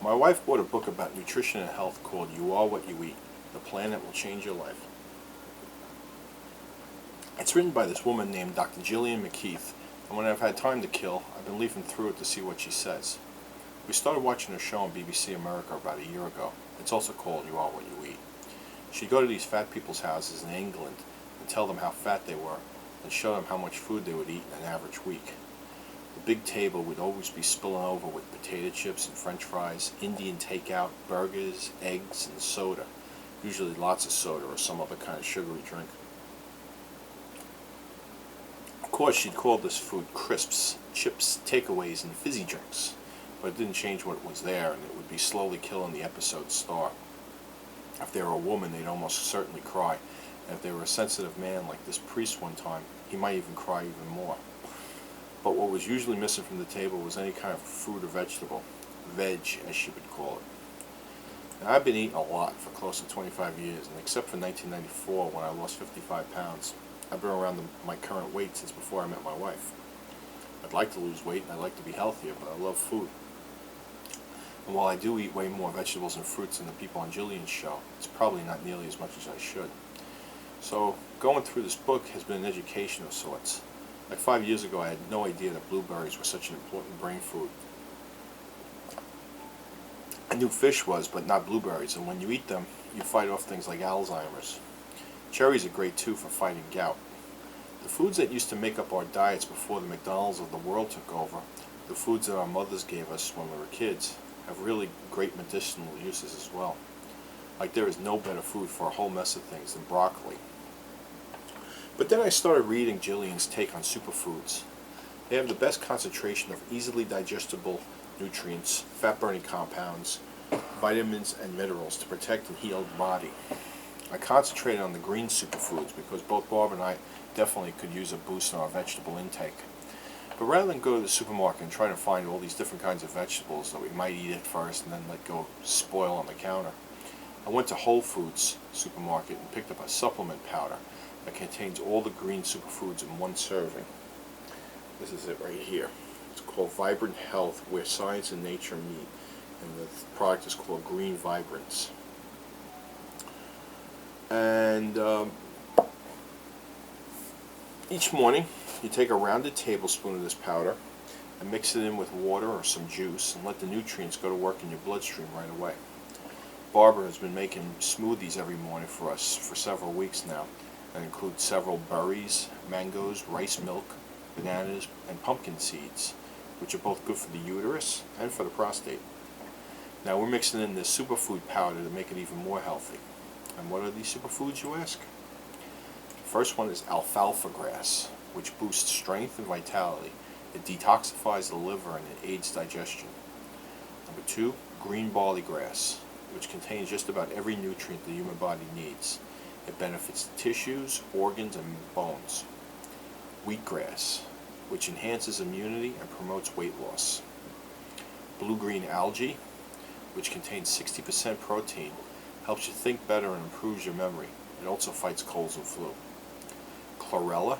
My wife bought a book about nutrition and health called You Are What You Eat, The Plan That Will Change Your Life. It's written by this woman named Dr. Gillian, and when I've had time to kill, I've been leafing through it to see what she says. We started watching her show on BBC America about a year ago. It's also called You Are What You Eat. She'd go to these fat people's houses in England and tell them how fat they were and show them how much food they would eat in an average week. The big table would always be spilling over with potato chips and french fries, Indian takeout, burgers, eggs, and soda. Usually lots of soda or some other kind of sugary drink. Of course, she'd call this food crisps, chips, takeaways, and fizzy drinks, but it didn't change what was there, and it would be slowly killing the episode's star. If they were a woman, they'd almost certainly cry, and if they were a sensitive man like this priest one time, he might even cry even more. But what was usually missing from the table was any kind of fruit or vegetable, veg as she would call it. Now, I've been eating a lot for close to 25 years, and except for 1994 when I lost 55 pounds, I've been around my current weight since before I met my wife. I'd like to lose weight and I'd like to be healthier, but I love food. And while I do eat way more vegetables and fruits than the people on Gillian's show, it's probably not nearly as much as I should. So going through this book has been an education of sorts. Like 5 years ago, I had no idea that blueberries were such an important brain food. I knew fish was, but not blueberries, and when you eat them, you fight off things like Alzheimer's. Cherries are great too for fighting gout. The foods that used to make up our diets before the McDonald's of the world took over, the foods that our mothers gave us when we were kids, have really great medicinal uses as well. Like there is no better food for a whole mess of things than broccoli. But then I started reading Gillian's take on superfoods. They have the best concentration of easily digestible nutrients, fat-burning compounds, vitamins, and minerals to protect and heal the body. I concentrated on the green superfoods because both Barb and I definitely could use a boost in our vegetable intake. But rather than go to the supermarket and try to find all these different kinds of vegetables that we might eat at first and then let go spoil on the counter, I went to Whole Foods supermarket and picked up a supplement powder that contains all the green superfoods in one serving. This is it right here. It's called Vibrant Health, Where Science and Nature Meet, and the product is called Green Vibrance. And each morning you take a rounded tablespoon of this powder and mix it in with water or some juice and let the nutrients go to work in your bloodstream right away. Barbara has been making smoothies every morning for us for several weeks now, that include several berries, mangoes, rice milk, bananas, and pumpkin seeds, which are both good for the uterus and for the prostate. Now we're mixing in this superfood powder to make it even more healthy. And what are these superfoods, you ask? The first one is alfalfa grass, which boosts strength and vitality. It detoxifies the liver and it aids digestion. Number 2, green barley grass, which contains just about every nutrient the human body needs. It benefits the tissues, organs, and bones. Wheatgrass, which enhances immunity and promotes weight loss. Blue-green algae, which contains 60% protein, helps you think better and improves your memory. It also fights colds and flu. Chlorella,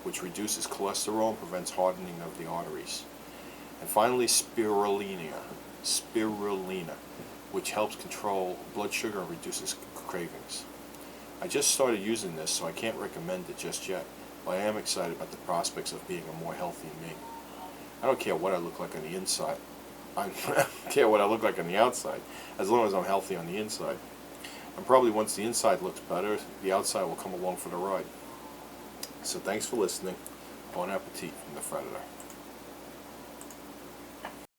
which reduces cholesterol and prevents hardening of the arteries. And finally, spirulina, which helps control blood sugar and reduces cravings. I just started using this, so I can't recommend it just yet, but I am excited about the prospects of being a more healthy me. I don't care what I look like on the inside. I don't care what I look like on the outside, as long as I'm healthy on the inside. And probably once the inside looks better, the outside will come along for the ride. So thanks for listening. Bon appetit from the Predator.